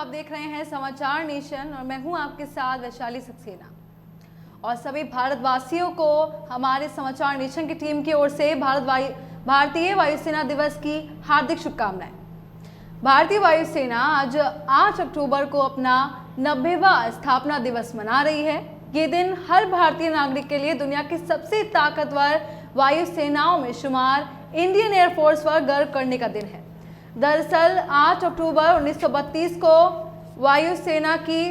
आप देख रहे हैं समाचार नेशन और मैं हूं आपके साथ वैशाली सक्सेना। और सभी भारतवासियों को हमारे समाचार नेशन की टीम की ओर से भारतीय वायुसेना दिवस की हार्दिक शुभकामनाएं। भारतीय वायुसेना आज 8 अक्टूबर को अपना 90वां स्थापना दिवस मना रही है। ये दिन हर भारतीय नागरिक के लिए दुनिया की सबसे ताकतवर वायुसेनाओं में शुमार इंडियन एयरफोर्स पर गर्व करने का दिन है। दरअसल 8 अक्टूबर 1932 को वायुसेना की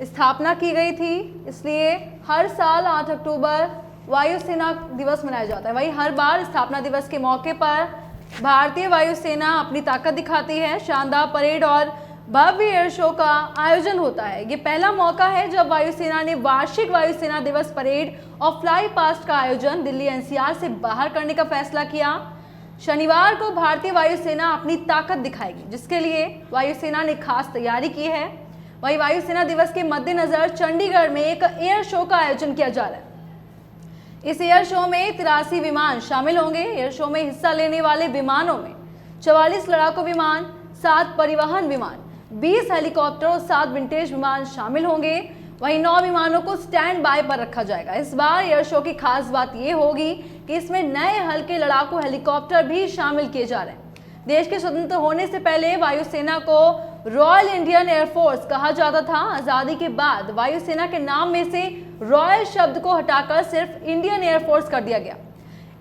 स्थापना की गई थी, इसलिए हर साल 8 अक्टूबर वायुसेना दिवस मनाया जाता है। वहीं हर बार स्थापना दिवस के मौके पर भारतीय वायुसेना अपनी ताकत दिखाती है। शानदार परेड और भव्य एयर शो का आयोजन होता है। ये पहला मौका है जब वायुसेना ने वार्षिक वायुसेना दिवस परेड और फ्लाई पास्ट का आयोजन दिल्ली एनसीआर से बाहर करने का फैसला किया। शनिवार को भारतीय वायुसेना अपनी ताकत दिखाएगी, जिसके लिए वायुसेना ने खास तैयारी की है। वहीं वायुसेना दिवस के मद्देनजर चंडीगढ़ में एक एयर शो का आयोजन किया जा रहा है। इस एयर शो में 83 विमान शामिल होंगे। एयर शो में हिस्सा लेने वाले विमानों में 44 लड़ाकू विमान, 7 परिवहन विमान, 20 हेलीकॉप्टर और 7 विंटेज विमान शामिल होंगे। वहीं 9 विमानों को स्टैंड बाय पर रखा जाएगा। इस बार एयर शो की खास बात यह होगी कि इसमें नए हल्के लड़ाकू हेलीकॉप्टर भी शामिल किए जा रहे हैं। देश के स्वतंत्र होने से पहले वायुसेना को रॉयल इंडियन एयरफोर्स कहा जाता था। आजादी के बाद वायुसेना के नाम में से रॉयल शब्द को हटाकर सिर्फ इंडियन एयरफोर्स कर दिया गया।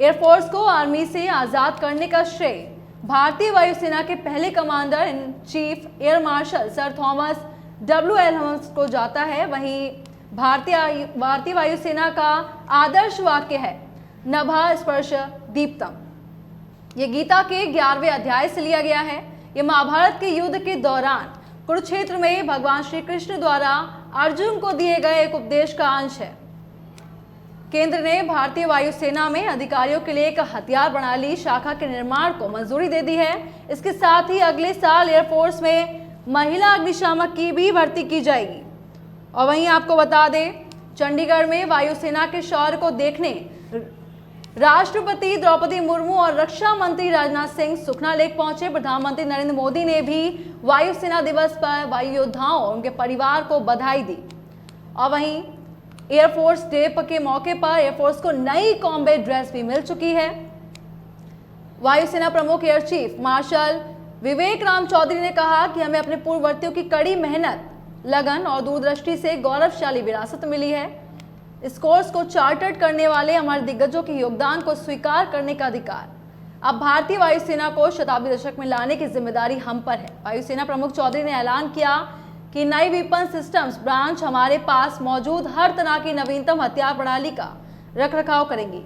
एयरफोर्स को आर्मी से आजाद करने का श्रेय भारतीय वायुसेना के पहले commander in chief air marshal sir Thomas W.L. Hums को जाता है। वहीं भारतीय वायुसेना का आदर्श वाक्य है नभः स्पर्श दीप्तम। ये गीता के 11वें अध्याय से लिया गया है। ये महाभारत के युद्ध के दौरान कुरुक्षेत्र में भगवान श्री कृष्ण द्वारा अर्जुन को दिए गए एक उपदेश का अंश है। केंद्र ने भारतीय वायुसेना में अधिकारियों के लिए एक हथियार प्रणाली शाखा के निर्माण को मंजूरी दे दी है। इसके साथ ही अगले साल एयरफोर्स में महिला अग्निशामक की भी भर्ती की जाएगी। और वहीं आपको बता दें, चंडीगढ़ में वायुसेना के शौर्य को देखने राष्ट्रपति द्रौपदी मुर्मू और रक्षा मंत्री राजनाथ सिंह सुखना लेक पहुंचे। प्रधानमंत्री नरेंद्र मोदी ने भी वायुसेना दिवस पर वायु योद्धाओं और उनके परिवार को बधाई दी। और वहीं एयरफोर्स डे के मौके पर एयरफोर्स को नई कॉम्बैट ड्रेस भी मिल चुकी है। वायुसेना प्रमुख एयर चीफ मार्शल विवेक राम चौधरी ने कहा कि हमें अपने पूर्ववर्तियों की कड़ी मेहनत, लगन और दूरदृष्टि से गौरवशाली विरासत मिली है। इस कोर्स को चार्टर्ड करने वाले हमारे दिग्गजों के योगदान को स्वीकार करने का अधिकार अब भारतीय वायुसेना को शताब्दी दशक में लाने की जिम्मेदारी हम पर है। वायुसेना प्रमुख चौधरी ने ऐलान किया कि नई वेपन सिस्टम्स ब्रांच हमारे पास मौजूद हर तरह की नवीनतम हथियार प्रणाली का रखरखाव करेंगी।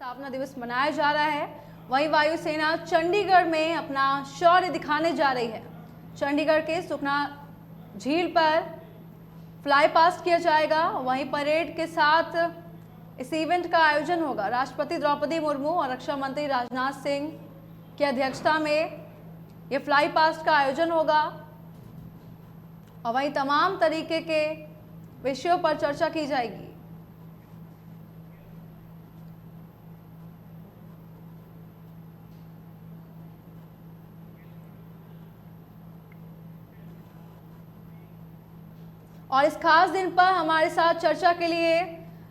स्थापना दिवस मनाया जा रहा है, वहीं वायुसेना चंडीगढ़ में अपना शौर्य दिखाने जा रही है। चंडीगढ़ के सुखना झील पर फ्लाई पास्ट किया जाएगा। वहीं परेड के साथ इस इवेंट का आयोजन होगा। राष्ट्रपति द्रौपदी मुर्मू और रक्षा मंत्री राजनाथ सिंह की अध्यक्षता में ये फ्लाई पास्ट का आयोजन होगा और वहीं तमाम तरीके के विषयों पर चर्चा की जाएगी। और इस खास दिन पर हमारे साथ चर्चा के लिए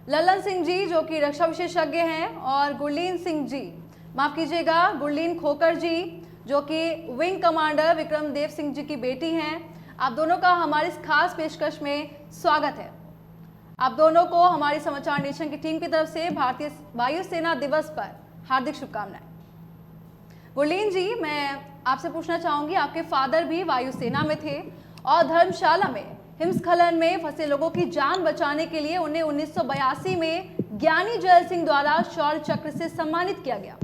ललन सिंह जी जो कि रक्षा विशेषज्ञ हैं और गुरलीन सिंह जी, माफ कीजिएगा गुरलीन खोकर जी जो कि विंग कमांडर विक्रम देव सिंह जी की बेटी हैं। आप दोनों का हमारी इस खास पेशकश में स्वागत है। आप दोनों को हमारी समाचार नेशन की टीम की तरफ से भारतीय वायुसेना दिवस पर हार्दिक शुभकामनाएं। गुरलीन जी, मैं आपसे पूछना चाहूंगी, आपके फादर भी वायुसेना में थे और धर्मशाला में हिमस्खलन में फंसे लोगों की जान बचाने के लिए उन्हें 1982 में ज्ञानी जैल सिंह द्वारा शौर्य चक्र से सम्मानित किया गया।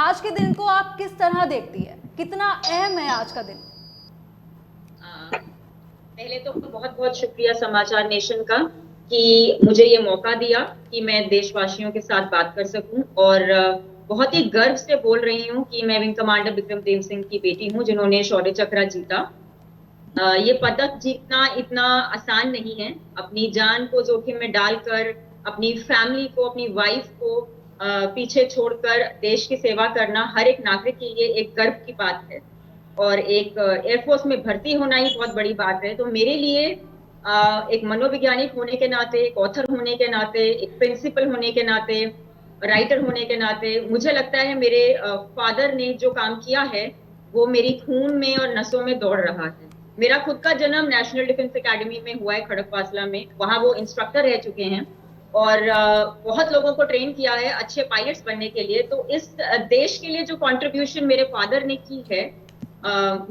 आज के दिन को आप किस तरह देखती है, कितना अहम है आज का दिन? पहले तो बहुत बहुत शुक्रिया समाचार नेशन का कि मुझे ये मौका दिया कि मैं देशवासियों के साथ बात कर सकूं और बहुत ही गर्व से बोल रही हूं कि मैं विंग कमांडर विक्रम देव सिंह की बेटी हूं जिन्होंने शौर्य चक्र जीता। ये पदक जीतना इतना आसान नहीं है। अपनी जान को जोखिम में डालकर अपनी फैमिली को, अपनी वाइफ को पीछे छोड़कर देश की सेवा करना हर एक नागरिक के लिए एक गर्व की बात है और एक एयरफोर्स में भर्ती होना ही बहुत बड़ी बात है। तो मेरे लिए एक मनोवैज्ञानिक होने के नाते, एक ऑथर होने के नाते, एक प्रिंसिपल होने के नाते, राइटर होने के नाते मुझे लगता है मेरे फादर ने जो काम किया है वो मेरी खून में और नसों में दौड़ रहा है। मेरा खुद का जन्म नेशनल डिफेंस एकेडमी में हुआ है खड़कवासला में, वहां वो इंस्ट्रक्टर रह चुके हैं और बहुत लोगों को ट्रेन किया है अच्छे पायलट्स बनने के लिए। तो इस देश के लिए जो कंट्रीब्यूशन मेरे फादर ने की है,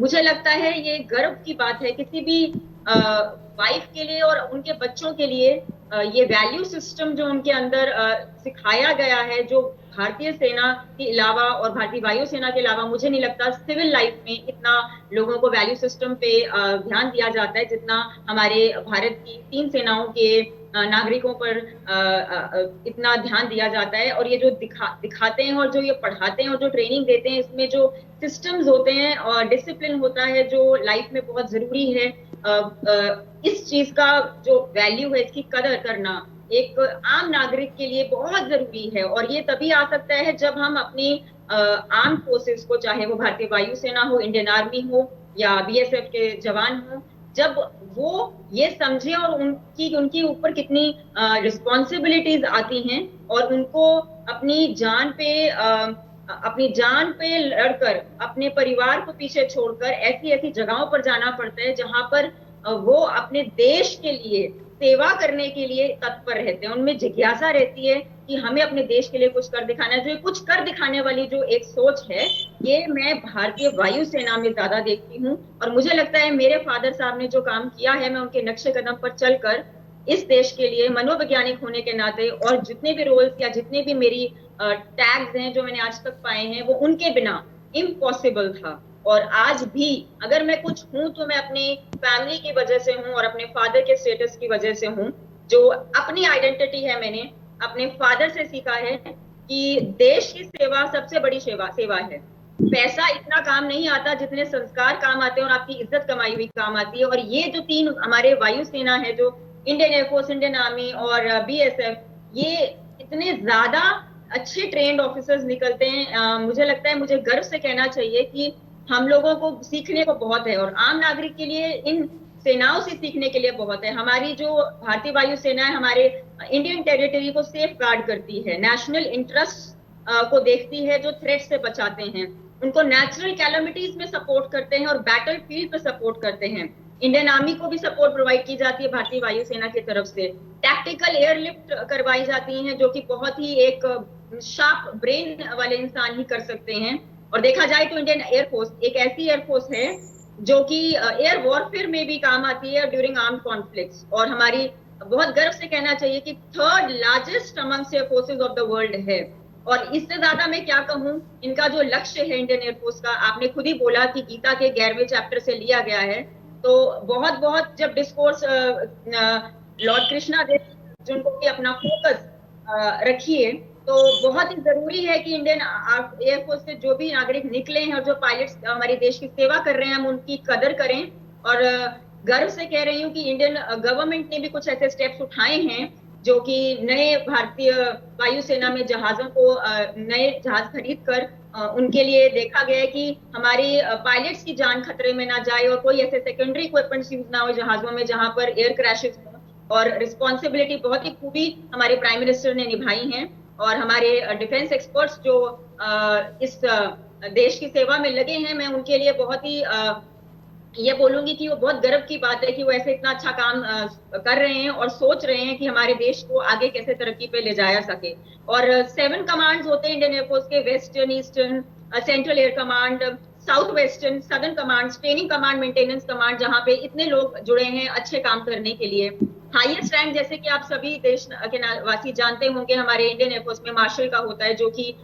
मुझे लगता है ये गर्व की बात है किसी भी वाइफ के लिए और उनके बच्चों के लिए। ये वैल्यू सिस्टम जो उनके अंदर सिखाया गया है, जो भारतीय सेना के अलावा और भारतीय वायुसेना के अलावा मुझे नहीं लगता सिविल लाइफ में इतना लोगों को वैल्यू सिस्टम पे ध्यान दिया जाता है जितना हमारे भारत की 3 सेनाओं के नागरिकों पर इतना ध्यान दिया जाता है। और ये जो दिखाते हैं और जो ये पढ़ाते हैं और जो ट्रेनिंग देते हैं, इसमें जो सिस्टम्स होते हैं और डिसिप्लिन होता है जो लाइफ में बहुत जरूरी है, इस चीज का जो वैल्यू है, इसकी कदर करना एक आम नागरिक के लिए बहुत जरूरी है। और ये तभी आ सकता है जब हम अपनी आर्म फोर्सेस को, चाहे वो भारतीय वायुसेना हो, इंडियन आर्मी हो या बीएसएफ के जवान हो, जब वो ये समझे और उनकी ऊपर कितनी रिस्पॉन्सिबिलिटीज आती हैं और उनको अपनी जान पे लड़कर अपने परिवार को पीछे छोड़कर ऐसी ऐसी जगहों पर जाना पड़ता है जहां पर वो अपने देश के लिए सेवा करने के लिए तत्पर रहते हैं। उनमें जिज्ञासा रहती है कि हमें अपने देश के लिए कुछ कर दिखाना है। जो ये कुछ कर दिखाने वाली जो एक सोच है, ये मैं भारतीय वायुसेना में ज्यादा देखती हूँ। और मुझे लगता है मेरे फादर साहब ने जो काम किया है, मैं उनके नक्शे कदम पर चलकर इस देश के लिए मनोवैज्ञानिक होने के नाते और जितने भी रोल्स या जितने भी मेरी टैग्स हैं जो मैंने आज तक पाए हैं, वो उनके बिना इम्पॉसिबल था। और आज भी अगर मैं कुछ हूं तो मैं अपनी फैमिली की वजह से हूं और अपने फादर के स्टेटस की वजह से हूं। जो अपनी आइडेंटिटी है, मैंने अपने फादर से सीखा है कि देश की सेवा सबसे बड़ी सेवा है। पैसा इतना काम नहीं आता जितने संस्कार काम आते हैं और आपकी इज्जत कमाई हुई काम आती है। और ये जो 3 हमारे वायुसेना है, जो इंडियन एयरफोर्स, इंडियन आर्मी और बीएसएफ, ये इतने ज्यादा अच्छे ट्रेन्ड ऑफिसर्स निकलते हैं। मुझे लगता है, मुझे गर्व से कहना चाहिए कि हम लोगों को सीखने को बहुत है और आम नागरिक के लिए इन सेनाओं से सीखने के लिए बहुत है। हमारी जो भारतीय वायुसेना है, हमारे इंडियन टेरिटरी को सेफ गार्ड करती है, नेशनल इंटरेस्ट को देखती है, जो थ्रेट से बचाते हैं, उनको नेचुरल कैलामिटीज में सपोर्ट करते हैं और बैटल फील्ड पे सपोर्ट करते हैं। इंडियन आर्मी को भी सपोर्ट प्रोवाइड की जाती है भारतीय वायुसेना की तरफ से। टैक्टिकल एयरलिफ्ट करवाई जाती हैं जो कि बहुत ही एक शार्प ब्रेन वाले इंसान ही कर सकते हैं। और देखा जाए तो इंडियन एयरफोर्स एक ऐसी एयरफोर्स है जो कि एयर वॉरफेयर में भी काम आती है ड्यूरिंग आर्म्ड कॉन्फ्लिक्ट्स। और हमारी बहुत गर्व से कहना चाहिए कि 3rd largest amongst air forces of the world है। और इससे ज्यादा मैं क्या कहूँ, इनका जो लक्ष्य है इंडियन एयरफोर्स का, आपने खुद ही बोला कि गीता के 11वें चैप्टर से लिया गया है। तो बहुत बहुत जब डिस्कोर्स लॉर्ड कृष्णा देव अर्जुन को भी अपना फोकस रखिए, तो बहुत ही जरूरी है कि इंडियन एयरफोर्स से जो भी नागरिक निकले हैं और जो पायलट्स हमारे देश की सेवा कर रहे हैं, हम उनकी कदर करें। और गर्व से कह रही हूँ कि इंडियन गवर्नमेंट ने भी कुछ ऐसे स्टेप्स उठाए हैं जो कि नए भारतीय वायुसेना में जहाजों को नए जहाज खरीद कर उनके लिए देखा गया है कि हमारी पायलट्स की जान खतरे में ना जाए और कोई ऐसे सेकेंडरी इक्विपमेंट्स यूज ना हो जहाजों में जहां पर एयर क्रैशेस हो। और रिस्पॉन्सिबिलिटी बहुत ही खूबी हमारे प्राइम मिनिस्टर ने निभाई है, और हमारे डिफेंस एक्सपर्ट्स जो इस देश की सेवा में लगे हैं, मैं उनके लिए बहुत ही ये बोलूंगी कि वो बहुत गर्व की बात है कि वो ऐसे इतना अच्छा काम कर रहे हैं और सोच रहे हैं कि हमारे देश को आगे कैसे तरक्की पे ले जाया सके। और 7 कमांड्स होते हैं इंडियन एयरफोर्स के, western, eastern, central air command, south western, southern command, training command, maintenance command, जहां पे इतने लोग जुड़े हैं अच्छे काम करने के लिए। हाईएस्ट रैंक जैसे कि आप सभी देश के वासी जानते होंगे, हमारे इंडियन एयरफोर्स में मार्शल का होता है, जो कि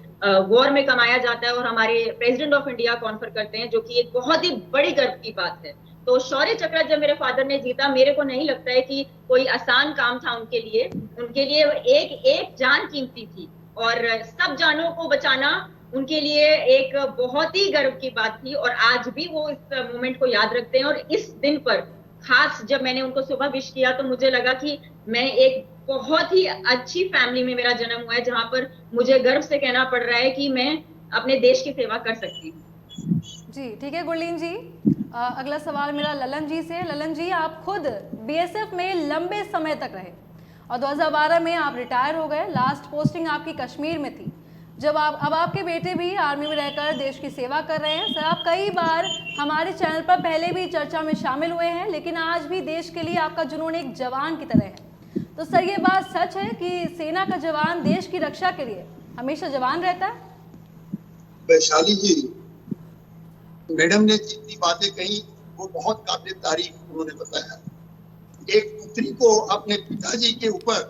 वॉर में कमाया जाता है और हमारे प्रेसिडेंट ऑफ इंडिया कॉन्फर करते हैं, जो कि एक बहुत ही बड़ी गर्व की बात है। तो शौर्य चक्र जब मेरे फादर ने जीता, मेरे को नहीं लगता है कि कोई आसान काम था उनके लिए एक एक जान कीमती थी, और सब जानों को बचाना उनके लिए एक बहुत ही गर्व की बात थी। और आज भी वो इस मोमेंट को याद रखते हैं। और इस दिन पर खास जब मैंने उनको सुबह विश किया तो मुझे लगा कि मैं एक बहुत ही अच्छी फैमिली में मेरा जन्म हुआ है, जहां पर मुझे गर्व से कहना पड़ रहा है कि मैं अपने देश की सेवा कर सकती हूँ। जी ठीक है गुरलीन जी। अगला सवाल मेरा ललन जी से। ललन जी, आप खुद बीएसएफ में लंबे समय तक रहे और 2012 में आप रिटायर हो गए। लास्ट पोस्टिंग आपकी कश्मीर में थी। जब अब आपके बेटे भी आर्मी में रहकर देश की सेवा कर रहे हैं। सर, आप कई बार हमारे चैनल पर पहले भी चर्चा में शामिल हुए हैं, लेकिन आज भी देश के लिए आपका जुनून एक जवान की तरह है। तो सर, ये बात सच है कि सेना का जवान देश की रक्षा के लिए हमेशा जवान रहता है? वैशाली जी, मैडम ने जितनी बातें कही वो बहुत काबिल तारीफ उन्होंने बताया। एक पुत्री को अपने पिताजी के ऊपर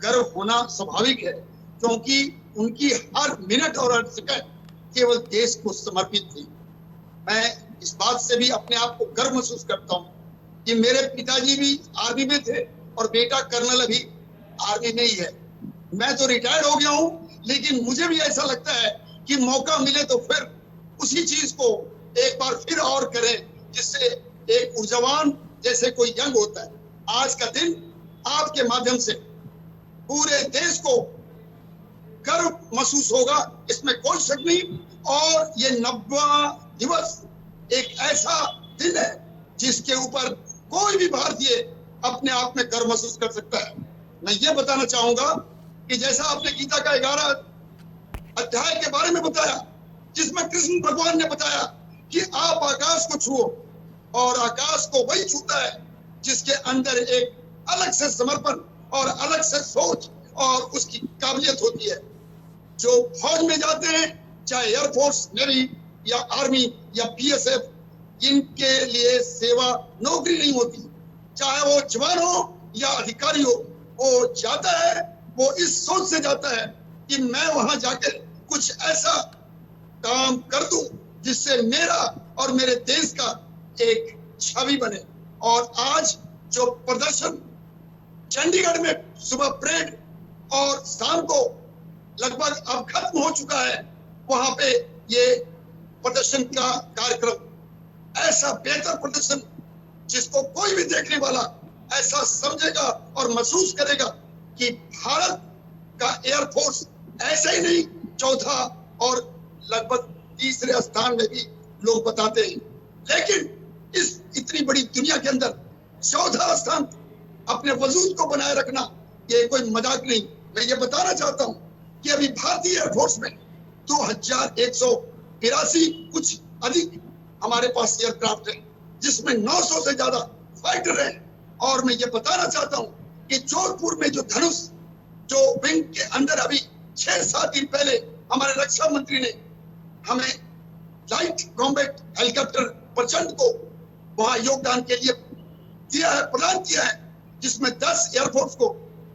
गर्व होना स्वाभाविक है, क्योंकि उनकी हर मिनट और हर सेकंड केवल देश को समर्पित थी। मैं इस बात से भी अपने आप को गर्व महसूस करता हूँ कि मेरे पिताजी भी आर्मी में थे और बेटा कर्नल अभी आर्मी में ही है। मैं तो रिटायर्ड हो गया हूँ, लेकिन मुझे भी ऐसा लगता है कि मौका मिले तो फिर उसी चीज को एक बार फिर और करें, जिससे एक ऊर्जावान जैसे कोई यंग होता है। आज का दिन आपके माध्यम से पूरे देश को गर्व महसूस होगा, इसमें कोई शक नहीं। और ये 90वां दिवस एक ऐसा दिन है जिसके ऊपर कोई भी भारतीय अपने आप में गर्व महसूस कर सकता है। मैं ये बताना चाहूंगा कि जैसा आपने गीता का 11 अध्याय के बारे में बताया, जिसमें कृष्ण भगवान ने बताया कि आप आकाश को छुओ, और आकाश को वही छूता है जिसके अंदर एक अलग से समर्पण और अलग से सोच और उसकी काबिलियत होती है। जो फौज में जाते हैं, चाहे एयरफोर्स, नेवी या आर्मी या बीएसएफ, इनके लिए सेवा नौकरी नहीं होती। चाहे वो जवान हो या अधिकारी हो, वो जाता है, वो इस सोच से जाता है कि मैं वहां जाकर कुछ ऐसा काम कर दूं जिससे मेरा और मेरे देश का एक छवि बने। और आज जो प्रदर्शन चंडीगढ़ में सुबह परेड और शाम को लगभग अब खत्म हो चुका है, वहां पे ये प्रदर्शन का कार्यक्रम, ऐसा बेहतर प्रदर्शन जिसको कोई भी देखने वाला ऐसा समझेगा और महसूस करेगा कि भारत का एयरफोर्स ऐसे ही नहीं, चौथा और लगभग तीसरे स्थान में भी लोग बताते हैं। लेकिन इस इतनी बड़ी दुनिया के अंदर चौथा स्थान अपने वजूद को बनाए रखना ये कोई मजाक नहीं। मैं ये बताना चाहता हूं कि अभी भारतीय एयरफोर्स में 2182 कुछ अधिक हमारे पास एयरक्राफ्ट है, जिसमें 900 से ज्यादा फाइटर हैं। और मैं ये बताना चाहता हूं कि जोधपुर में जो धनुष, जो विंग के अंदर अभी 6-7 दिन पहले हमारे रक्षा मंत्री ने हमें लाइट कॉम्बैट हेलीकॉप्टर प्रचंड को वहां योगदान के लिए दिया है, प्रदान किया है, जिसमें 10 एयरफोर्स को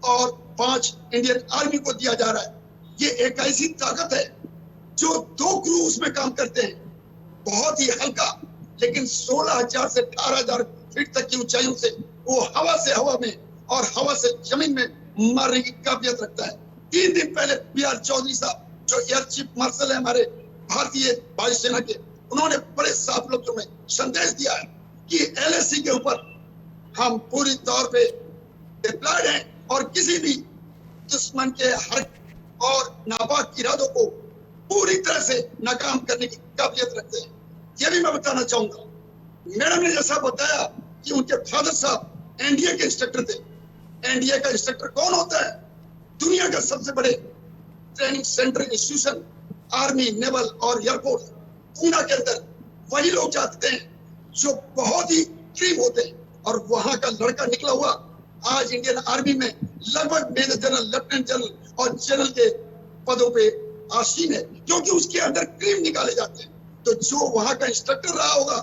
और 5 इंडियन आर्मी को दिया जा रहा है। ये एक ऐसी ताकत है जो 2 क्रू उसमें काम करते हैं, बहुत ही हल्का, लेकिन 16,000 से 18,000 फीट तक की ऊंचाइयों से वो हवा से हवा में और हवा से जमीन में मारने की काबिलियत रखता है। 3 दिन पहले BR चौधरी साहब जो एयर चीफ मार्शल है हमारे भारतीय वायुसेना के, उन्होंने बड़े साफ लफ्जों में संदेश दिया है कि LAC के ऊपर हम पूरी तौर पे डिप्लॉयड हैं और किसी भी दुश्मन के हर और नापाक इरादों को पूरी तरह से नाकाम करने की काबिलियत रखते हैं। यह भी मैं बताना चाहूंगा, मैडम ने जैसा बताया कि उनके फादर साहब NDA के इंस्ट्रक्टर थे। NDA का इंस्ट्रक्टर कौन होता है? दुनिया का सबसे बड़े training centre institution army, naval और एयरफोर्स पूना के अंदर वही लोग जाते हैं जो बहुत ही क्रीम होते हैं, और वहां का लड़का निकला हुआ आज इंडियन आर्मी में लगभग मेजर जनरल, लेफ्टिनेंट जनरल और जनरल के पदों पे आसीन है, क्योंकि उसके अंदर क्रीम निकाले जाते हैं। तो जो वहां का इंस्ट्रक्टर रहा होगा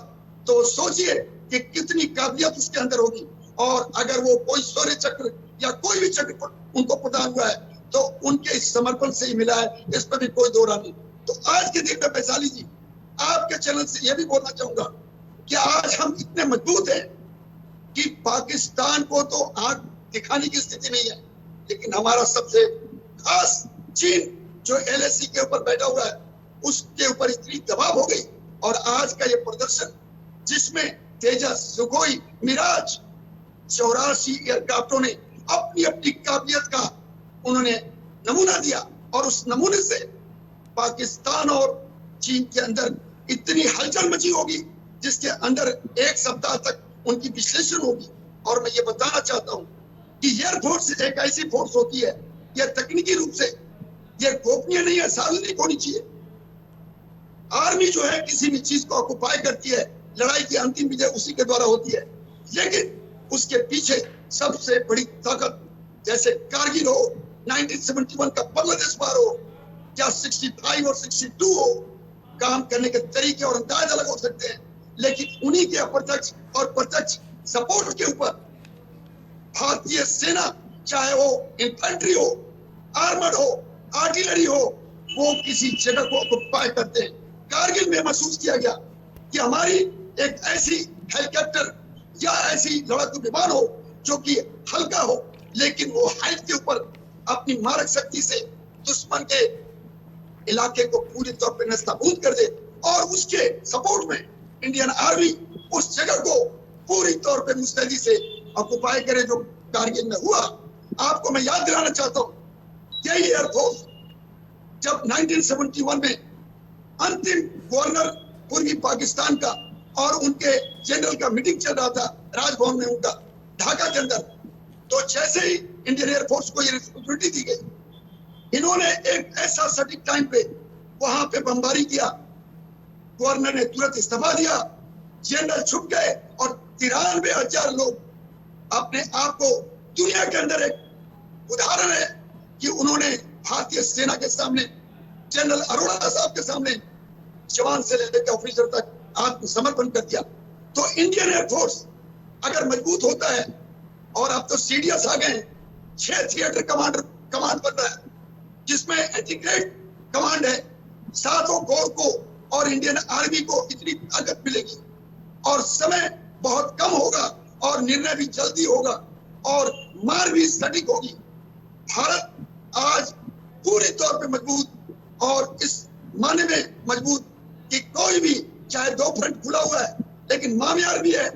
तो सोचिए कि कितनी काबिलियत उसके अंदर होगी, और अगर वो कोई शौर्य चक्र या कोई भी चक्र उनको प्रदान हुआ है तो उनके इस समर्पण से ही मिला है, इस पर भी कोई दो राय नहीं। तो आज के दिन में वैशाली जी, आपके चैनल से यह भी बोलना चाहूंगा कि आज हम इतने मजबूत हैं कि पाकिस्तान को तो आंख दिखाने की स्थिति नहीं है, लेकिन हमारा सबसे खास चीन जो LAC के ऊपर बैठा हुआ है उसके ऊपर इतनी दबाव हो गई, और आज का ये प्रदर्शन जिसमें तेजस, सुखोई, मिराज 84 एयरक्राफ्टों ने अपनी अपनी काबिलियत का उन्होंने नमूना दिया, और उस नमूने से पाकिस्तान और चीन के अंदर इतनी हलचल मची होगी जिसके अंदर 1 सप्ताह तक उनकी विश्लेषण होगी। और मैं ये बताना चाहता हूं कि एयरफोर्स एक ऐसी फोर्स होती है, यह तकनीकी रूप से यह गोपनीय नहीं है, सार्वजनिक होनी चाहिए। आर्मी जो है किसी भी चीज को ऑक्युपाई करती है, लड़ाई की अंतिम विजय उसी के द्वारा होती है, लेकिन उसके पीछे सबसे बड़ी ताकत, जैसे कारगिल हो, 1971 का बांग्लादेश वार हो, या 65 और 62 हो, काम करने के तरीके और अंदाज अलग हो सकते हैं, लेकिन उन्हीं के अप्रत्यक्ष और प्रत्यक्ष सपोर्ट के ऊपर भारतीय सेना, चाहे वो इन्फेंट्री हो, आर्मर्ड हो, आर्टिलरी हो, वो किसी जगह को ऑक्युपाई करते हैं। कारगिल में महसूस किया गया कि हमारी एक ऐसी हेलीकॉप्टर या ऐसी लड़ाकू विमान हो जो कि हल्का हो, लेकिन वो हाइट के ऊपर अपनी मारक शक्ति से दुश्मन के इलाके को पूरी तौर पर नस्ताबूद कर दे, और उसके सपोर्ट में इंडियन आर्मी उस जगह को पूरी तौर पे मुस्तैदी से ऑक्युपाई करे, जो कारगिल में हुआ। आपको मैं याद दिलाना चाहता हूं, यही एयरफोर्स जब 1971 में अंतिम गवर्नर पूर्वी पाकिस्तान का और उनके जनरल का मीटिंग चल रहा था राजभवन में उनका ढाका के अंदर, तो जैसे ही इंडियन एयरफोर्स को ये रिस्पांसिबिलिटी दी गई, इन्होंने एक ऐसा सटीक टाइम पे वहां पे बमबारी किया, गवर्नर ने तुरंत इस्तीफा दिया, जनरल छुप गए, और 93,000 लोग अपने आप को, दुनिया के अंदर एक उदाहरण है कि उन्होंने भारतीय सेना के सामने, जनरल अरोड़ा साहब के सामने, जवान से लेकर ऑफिसर तक आत्मसमर्पण कर दिया। तो इंडियन एयरफोर्स अगर मजबूत होता है, और अब तो CDS आ गए, 6 थिएटर कमांड बन रहा है, जिसमें इंटीग्रेट कमांड है, 7 कोर को और इंडियन आर्मी को इतनी ताकत मिलेगी, और समय बहुत कम होगा, और निर्णय भी जल्दी होगा, और मार भी सटीक होगी। भारत आज पूरी तौर पे मजबूत, और इस माने में मजबूत कि कोई भी, चाहे 2 फ्रंट खुला हुआ है, लेकिन मामियार भी है,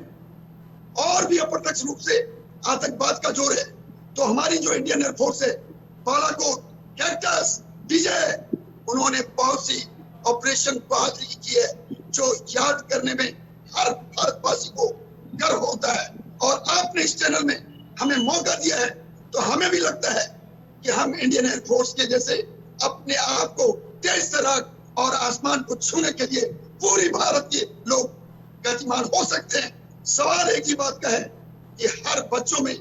और भी अप्रत्यक्ष रूप से आतंकवाद का जोर है। तो हमारी जो इंडियन एयरफोर्स है, बालाकोट, कैक्टस, विजय, उन्होंने बहुत सी ऑपरेशन बहादुरी की है, जो याद करने में हर भारतवासी को गर्व होता है। और आपने इस चैनल में हमें मौका दिया है, तो हमें भी लगता है कि हम इंडियन एयरफोर्स के जैसे अपने आप को तेज तराक और आसमान को छूने के लिए पूरी भारत के लोग गतिमान हो सकते हैं। सवाल एक ही बात का है कि हर बच्चों में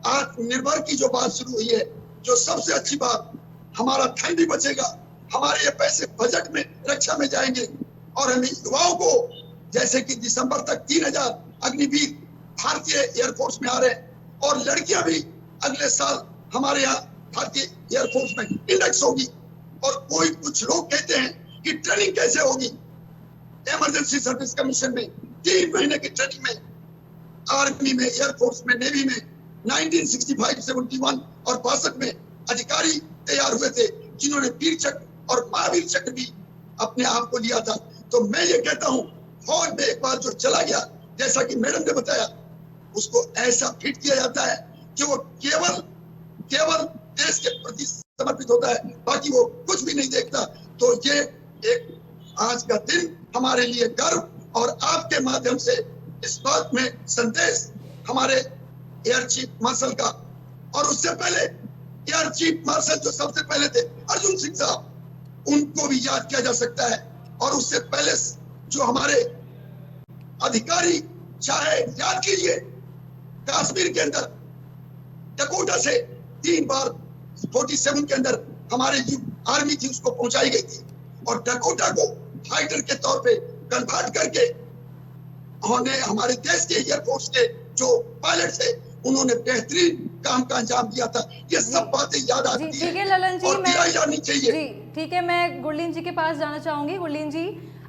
आत्मनिर्भर की जो बात शुरू हुई है, जो सबसे अच्छी बात, हमारा धन भी बचेगा, हमारे ये पैसे बजट में रक्षा में जाएंगे, और हम युवाओं को, जैसे कि दिसंबर तक 3,000 अग्निवीर भारतीय एयरफोर्स में आ रहे हैं, और लड़कियां भी अगले साल हमारे यहाँ भारतीय एयरफोर्स में इंडेक्स होगी। और कुछ लोग कहते हैं कि ट्रेनिंग कैसे होगी। इमरजेंसी सर्विस कमीशन में 3 महीने की ट्रेनिंग में, आर्मी में, एयरफोर्स में, नेवी में 1965, 71 और 62 में अधिकारी तैयार हुए थे जिन्होंने वीर चक्र और महावीर चक्र भी अपने आप को लिया था। तो मैं ये कहता हूँ, फौज में एक बार जो चला गया, जैसा कि मैडम ने बताया, उसको ऐसा फिट किया जाता है कि वो केवल देश के प्रति समर्पित होता है, बाकी वो कुछ भी नहीं देखता। तो ये एक आज का दिन हमारे लिए गर्व और आपके माध्यम से इस बात में संदेश हमारे एयर चीफ मार्शल का, और उससे पहले एयर चीफ मार्शल जो सबसे पहले थे अर्जुन सिंह साहब, उनको भी याद किया जा सकता है। और उससे पहले जो हमारे अधिकारी, चाहे याद कीजिए कश्मीर के अंदर डकोटा से 3 बार 47 के अंदर हमारे जो आर्मी थी उसको पहुंचाई गई थी, और डकोटा को फाइटर के तौर पे कन्वर्ट करके उन्होंने हमारे देश के एयरफोर्स के जो पायलट थे उन्होंने बेहतरीन काम का अंजाम दिया था। ये सब बातें याद आती ठीक है ललन जी, और दिलाई जानी चाहिए। जी ठीक है, मैं गुरलीन जी के पास जाना चाहूंगी। गुरलीन जी,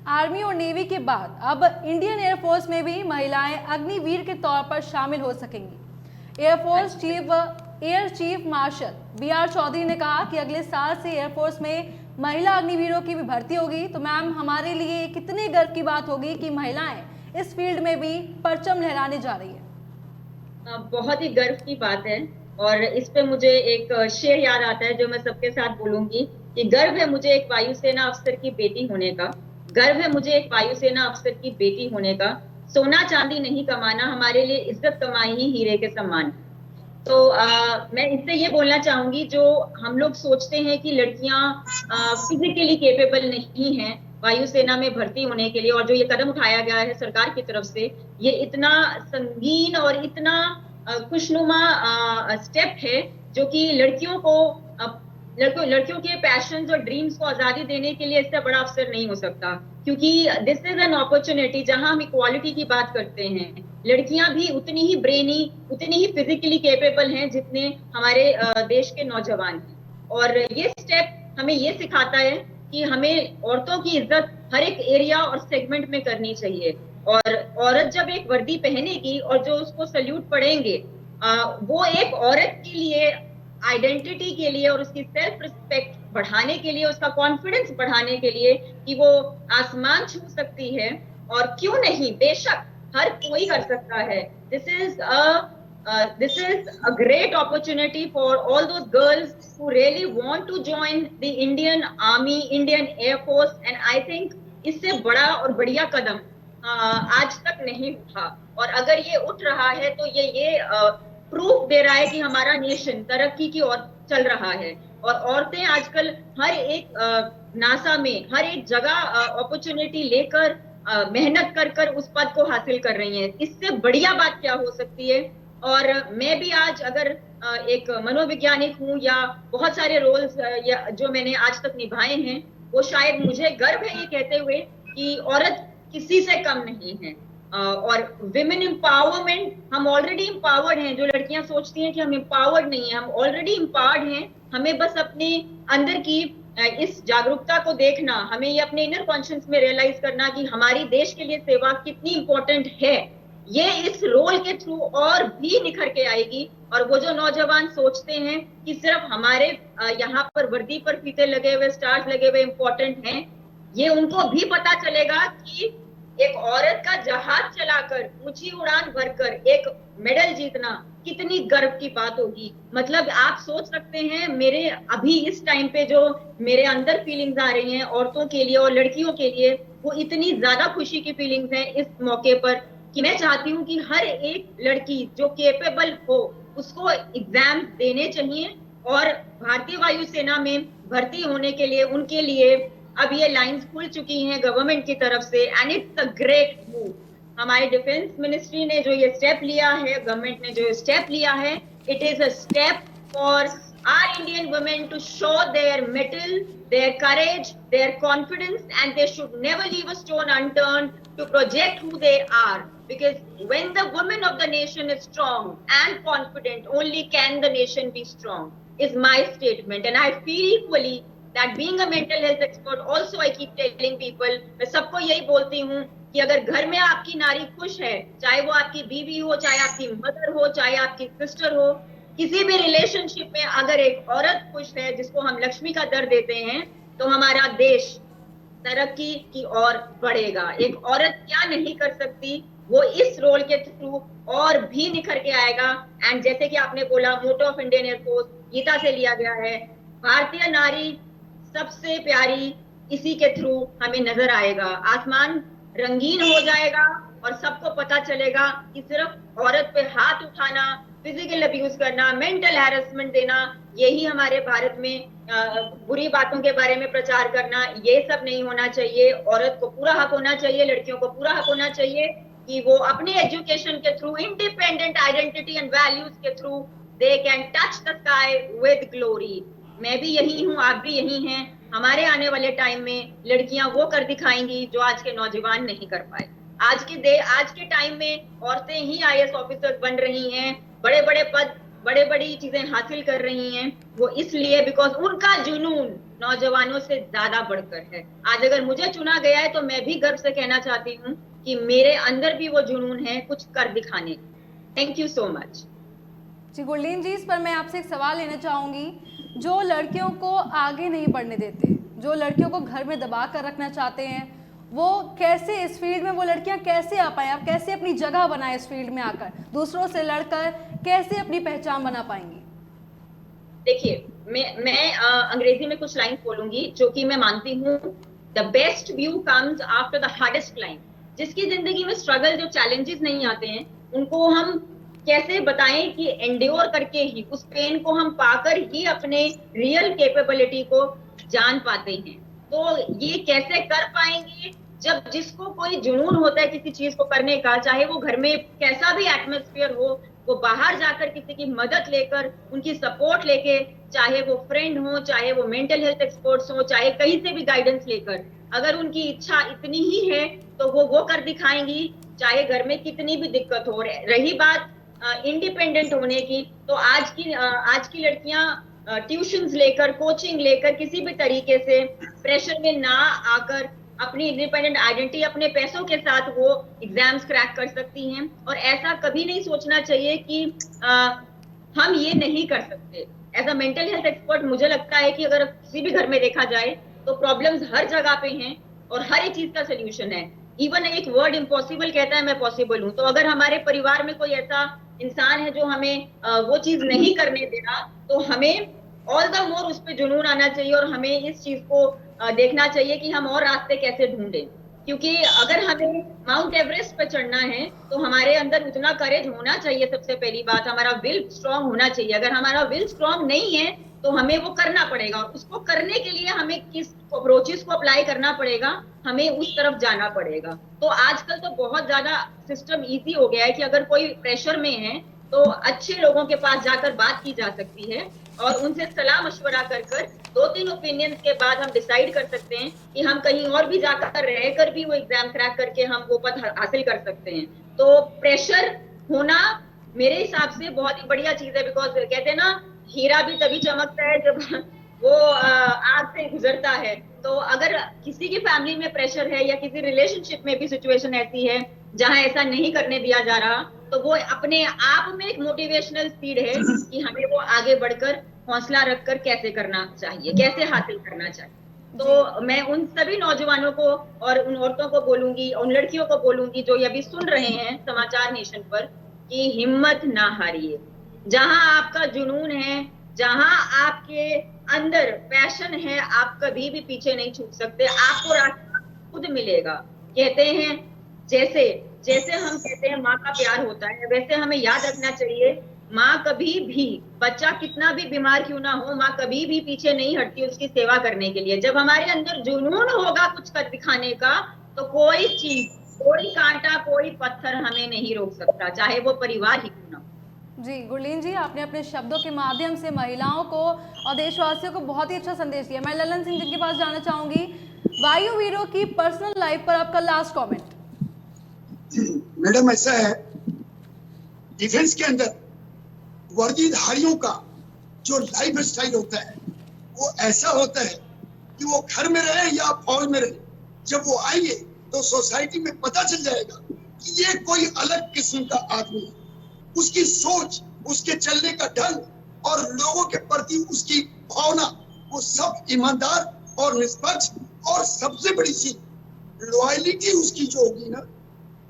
आर्मी और नेवी के बाद अब इंडियन एयरफोर्स में भी महिलाएं अग्निवीर के तौर पर शामिल हो सकेंगी। Air chief marshal BR Chaudhary ने कहा कि अगले साल से एयरफोर्स में महिला अग्निवीरों की भी भर्ती होगी। तो मैम, हमारे लिए कितने गर्व की बात होगी कि महिलाएं इस फील्ड में भी परचम लहराने जा रही है। बहुत ही गर्व की बात है, और इस पे मुझे एक शेर याद आता है जो मैं सबके साथ बोलूंगी कि गर्व है मुझे एक वायुसेना अफसर की बेटी होने का, गर्व है मुझे एक वायुसेना अफसर की बेटी होने का। सोना चांदी नहीं कमाना, हमारे लिए इज्जत कमाई ही हीरे के समान। तो मैं इससे ये बोलना चाहूंगी, जो हम लोग सोचते हैं कि लड़कियां फिजिकली केपेबल नहीं हैं वायुसेना में भर्ती होने के लिए, और जो ये कदम उठाया गया है सरकार की तरफ से, ये इतना संगीन और इतना खुशनुमा स्टेप है जो कि लड़कियों के पैशंस और ड्रीम्स को आजादी देने के लिए इससे बड़ा अवसर नहीं हो सकता। क्योंकि दिस इज एन अपॉर्चुनिटी जहां हम इक्वालिटी की बात करते हैं। लड़कियां भी उतनी ही ब्रेनी, उतनी ही फिजिकली केपेबल हैं जितने हमारे देश के नौजवान हैं। और ये स्टेप हमें ये सिखाता है कि हमें औरतों की इज्जत हर एक एरिया और सेगमेंट में करनी चाहिए। और औरत जब एक वर्दी पहनेगी और जो उसको सल्यूट पड़ेंगे, वो एक औरत के लिए, आइडेंटिटी के लिए और उसकी सेल्फ रिस्पेक्ट बढ़ाने के लिए, उसका कॉन्फिडेंस बढ़ाने के लिए कि वो आसमान छू सकती है, और क्यों नहीं, बेशक हर कोई कर सकता है। This is a great opportunity for all those girls who really want to join the Indian Army, Indian Air Force, and I think इससे बड़ा और बढ़िया कदम आज तक नहीं उठा। और अगर ये उठ रहा है तो ये प्रूफ दे रहा है कि हमारा नेशन तरक्की की ओर चल रहा है। और औरतें आजकल हर एक नासा में, हर एक जगह अपॉर्चुनिटी लेकर मेहनत कर कर उस पद को हासिल कर रही हैं। इससे बढ़िया बात क्या हो सकती है। और मैं भी आज अगर एक मनोवैज्ञानिक हूँ, या बहुत सारे रोल्स जो मैंने आज तक निभाए हैं, वो शायद मुझे गर्व है ये कहते हुए कि औरत किसी से कम नहीं है। और विमेन एम्पावरमेंट, हम ऑलरेडी एम्पावर्ड हैं। जो लड़कियां सोचती हैं कि हम एम्पावर्ड नहीं है, हम ऑलरेडी एम्पावर्ड हैं। हमें बस अपने अंदर की इस जागरूकता को देखना, हमें ये अपने इनर कॉन्शियस में रियलाइज करना कि हमारी देश के लिए सेवा कितनी इंपॉर्टेंट है, ये इस रोल के थ्रू और भी निखर के आएगी। और वो जो नौजवान सोचते हैं कि सिर्फ हमारे यहाँ पर वर्दी पर फीते लगे हुए, स्टार्स लगे हुए इम्पोर्टेंट हैं, ये उनको भी पता चलेगा कि एक औरत का जहाज चलाकर, ऊंची उड़ान भरकर एक मेडल जीतना कितनी गर्व की बात होगी। मतलब आप सोच सकते हैं मेरे अभी इस टाइम पे जो मेरे अंदर फीलिंग्स आ रही हैं औरतों के लिए और लड़कियों के लिए, वो इतनी ज्यादा खुशी की फीलिंग्स हैं इस मौके पर कि मैं चाहती हूँ कि हर एक लड़की जो केपेबल हो उसको एग्जाम देने चाहिए। और भारतीय वायुसेना में भर्ती होने के लिए उनके लिए अब ये लाइंस खुल चुकी हैं गवर्नमेंट की तरफ से, and it's a great move. हमारे डिफेंस मिनिस्ट्री ने जो ये स्टेप लिया है, गवर्नमेंट ने जो स्टेप लिया है, it is a step for our Indian women to show their mettle, their courage, their confidence, and they should never leave a stone unturned to project who they are. Because when the women of the nation is strong and confident, only can the nation be strong. is my statement, and I feel equally that being a mental health expert also I keep telling people, मैं सबको यही बोलती हूँ कि अगर घर में आपकी नारी खुश है, चाहे वो आपकी बीवी हो, चाहे आपकी मदर हो, चाहे आपकी सिस्टर हो, किसी भी रिलेशनशिप में अगर एक औरत खुश है जिसको हम लक्ष्मी का दर देते हैं, तो हमारा देश तरक्की की ओर बढ़ेगा। एक औरत क्या नहीं कर सकती, वो इस रोल के थ्रू और भी निखर के आएगा। एंड जैसे कि आपने बोला, motto of Indian Air Force Gita से लिया गया है, भारतीय नारी सबसे प्यारी, इसी के थ्रू हमें नजर आएगा। आसमान रंगीन हो जाएगा और सबको पता चलेगा कि सिर्फ औरत पे हाथ उठाना, फिजिकल अब्यूज करना, मेंटल हैरेसमेंट देना, यही हमारे भारत में बुरी बातों के बारे में प्रचार करना, ये सब नहीं होना चाहिए। औरत को पूरा हक होना चाहिए, लड़कियों को पूरा हक होना चाहिए कि वो अपने एजुकेशन के through, independent identity and values के through they can touch the sky with glory. मैं भी यही हूँ, आप भी यही हैं। हमारे आने वाले टाइम में लड़कियां वो कर दिखाएंगी जो आज के नौजवान नहीं कर पाए। आज के टाइम में औरतें ही आईएएस ऑफिसर बन रही हैं, बड़े बड़े पद, बड़े बड़ी चीजें हासिल कर रही हैं। वो इसलिए बिकॉज उनका जुनून नौजवानों से ज्यादा बढ़कर है। आज अगर मुझे चुना गया है तो मैं भी गर्व से कहना चाहती हूँ कि मेरे अंदर भी वो जुनून है कुछ कर दिखाने। Thank you so much. जी गुरलीन जी, इस पर मैं आपसे एक सवाल लेना चाहूँगी। जो लड़कियों को आगे नहीं बढ़ने देते, जो लड़कियों को घर में दबा कर रखना चाहते हैं, वो कैसे इस फील्ड में वो लड़कियां कैसे आ पाएं? आप कैसे अपनी जगह बनाएं इस फील्ड में आकर, दूसरों से लड़कर कैसे अपनी पहचान बना पाएंगी? देखिए, मैं अंग्रेजी में कुछ लाइन बोलूंगी जो कि मैं मानती हूँ, the best view comes after the hardest climb. जिसकी जिंदगी में स्ट्रगल, जो चैलेंजेस नहीं आते हैं, उनको हम कैसे बताएं कि एंड्योर करके ही, उस पेन को हम पाकर ही अपने रियल कैपेबिलिटी को जान पाते हैं। तो ये कैसे कर पाएंगे? जब जिसको कोई जुनून होता है किसी चीज को करने का, चाहे वो घर में कैसा भी एटमॉस्फेयर हो, वो बाहर जाकर किसी की मदद लेकर, उनकी सपोर्ट लेके, चाहे वो फ्रेंड हो, चाहे वो मेंटल हेल्थ एक्सपर्ट्स हो, चाहे कहीं से भी गाइडेंस लेकर, अगर उनकी इच्छा इतनी ही है तो वो कर दिखाएंगी, चाहे घर में कितनी भी दिक्कत हो। रही बात इंडिपेंडेंट होने की, तो आज की लड़कियां ट्यूशंस लेकर, कोचिंग लेकर, किसी भी तरीके से प्रेशर में ना आकर अपनी इंडिपेंडेंट आइडेंटिटी अपने पैसों के साथ वो एग्जाम्स क्रैक कर सकती हैं। और ऐसा कभी नहीं सोचना चाहिए कि हम ये नहीं कर सकते। As a mental health expert मुझे लगता है कि अगर किसी भी घर में देखा जाए तो प्रॉब्लम्स हर जगह पे हैं और हर एक चीज का सोल्यूशन है। इवन एक वर्ड इम्पॉसिबल कहता है, मैं पॉसिबल हूँ। तो अगर हमारे परिवार में कोई ऐसा इंसान है जो हमें वो चीज नहीं करने दे रहा, तो हमें ऑल द मोर उस पर जुनून आना चाहिए और हमें इस चीज को देखना चाहिए कि हम और रास्ते कैसे ढूंढें। क्योंकि अगर हमें माउंट एवरेस्ट पे चढ़ना है तो हमारे अंदर उतना करेज होना चाहिए। सबसे पहली बात, हमारा विल स्ट्रांग होना चाहिए। अगर हमारा विल स्ट्रांग नहीं है तो हमें वो करना पड़ेगा। उसको करने के लिए हमें किस अप्रोचेस को अप्लाई करना पड़ेगा, हमें उस तरफ जाना पड़ेगा। तो आजकल तो बहुत ज्यादा सिस्टम इजी हो गया है कि अगर कोई प्रेशर में है तो अच्छे लोगों के पास जाकर बात की जा सकती है और उनसे सलाह मशवरा कर 2-3 ओपिनियंस के बाद हम डिसाइड कर सकते हैं कि हम कहीं और भी जाकर रहकर भी वो एग्जाम क्रैक करके हम वो पद हासिल कर सकते हैं। तो प्रेशर होना मेरे हिसाब से बहुत ही बढ़िया चीज है। बिकॉज कहते हैं ना, हीरा भी तभी चमकता है जब वो आग से गुजरता है। तो अगर किसी की फैमिली में प्रेशर है या किसी रिलेशनशिप में भी सिचुएशन ऐसी है जहां ऐसा नहीं करने दिया जा रहा, तो वो अपने आप में एक मोटिवेशनल स्पीड है कि हमें वो आगे बढ़कर हौसला रखकर कैसे करना चाहिए, कैसे हासिल करना चाहिए। तो मैं उन सभी नौजवानों को और उन औरतों को बोलूंगी, उन लड़कियों को बोलूंगी जो ये अभी सुन रहे हैं समाचार नेशन पर, कि हिम्मत ना हारिए। जहां आपका जुनून है, जहां आपके अंदर पैशन है, आप कभी भी पीछे नहीं छूट सकते। आपको रास्ता खुद मिलेगा। कहते हैं जैसे हम कहते हैं माँ का प्यार होता है, वैसे हमें याद रखना चाहिए, माँ कभी भी, बच्चा कितना भी बीमार क्यों ना हो, माँ कभी भी पीछे नहीं हटती उसकी सेवा करने के लिए। जब हमारे अंदर जुनून होगा कुछ कर दिखाने का, तो कोई चीज, कोई कांटा, कोई पत्थर हमें नहीं रोक सकता, चाहे वो परिवार ही क्यों ना हो। जी गुरलीन जी, आपने अपने शब्दों के माध्यम से महिलाओं को और देशवासियों को बहुत ही अच्छा संदेश दिया। मैं ललन सिंह जी के पास जाना चाहूंगी। वायुवीरों की पर्सनल लाइफ पर आपका लास्ट कमेंट। मैडम, ऐसा है, डिफेंस के अंदर वर्दीधारियों का जो लाइफ स्टाइल होता है वो ऐसा होता है कि वो घर में रहे या फौज में रहे, जब वो आएंगे तो सोसाइटी में पता चल जाएगा कि ये कोई अलग किस्म का आदमी है। उसकी सोच, उसके चलने का ढंग और लोगों के प्रति उसकी भावना, वो सब ईमानदार और निष्पक्ष, और सबसे बड़ी चीज लॉयलिटी उसकी जो होगी ना,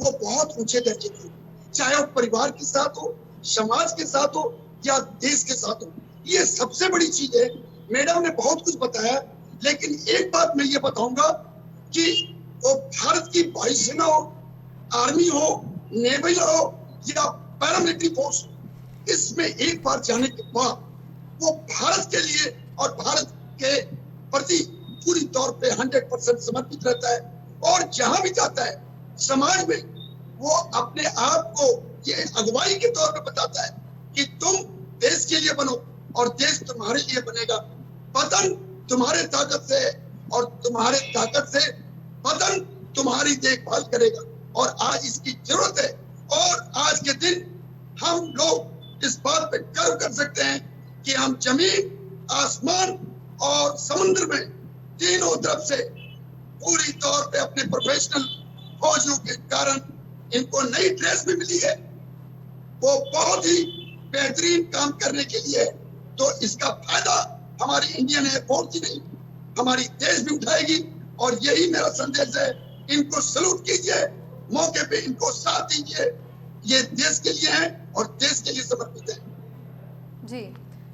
वो बहुत ऊंचे दर्जे की होगी, चाहे वो परिवार के साथ हो, समाज के साथ हो या देश के साथ हो। ये सबसे बड़ी चीज है। मैडम ने बहुत कुछ बताया, लेकिन एक बात मैं ये बताऊंगा कि वो भारत की वायुसेना हो, आर्मी हो, नेवल हो या पैरामिलिट्री फोर्स, इसमें एक बार जाने के बाद वो भारत के लिए और भारत के प्रति पूरी तौर पे 100% समर्पित रहता है। और जहां भी जाता है समाज में वो अपने आप को ये अगुवाई के तौर पे बताता है कि तुम देश के लिए बनो और देश तुम्हारे लिए बनेगा। वतन तुम्हारे ताकत से और तुम्हारे ताकत से वतन तुम्हारी देखभाल करेगा, और आज इसकी जरूरत है। और आज के दिन हम लोग इस बात पे गर्व कर सकते हैं कि हम जमीन, आसमान और समुद्र में तीनों तरफ से पूरी तौर पे अपने प्रोफेशनल फौजियों के कारण इनको नई ड्रेस भी मिली है, वो बहुत ही बेहतरीन काम करने के लिए। तो इसका फायदा हमारी इंडियन एयरफोर्स ही नहीं, हमारी देश भी उठाएगी। और यही मेरा संदेश है, इनको सलूट कीजिए, मौके पे इनको साथ दीजिए। ये देश के लिए है और देश के लिए समर्पित है। जी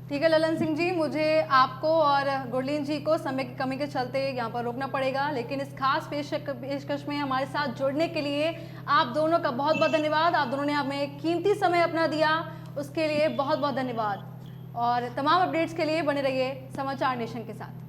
ठीक है ललन सिंह जी, मुझे आपको और गुरलीन जी को समय की कमी के चलते यहाँ पर रोकना पड़ेगा, लेकिन इस खास पेशकश में हमारे साथ जुड़ने के लिए आप दोनों का बहुत बहुत धन्यवाद। आप दोनों ने हमें कीमती समय अपना दिया, उसके लिए बहुत बहुत धन्यवाद। और तमाम अपडेट्स के लिए बने रहिए समाचार नेशन के साथ।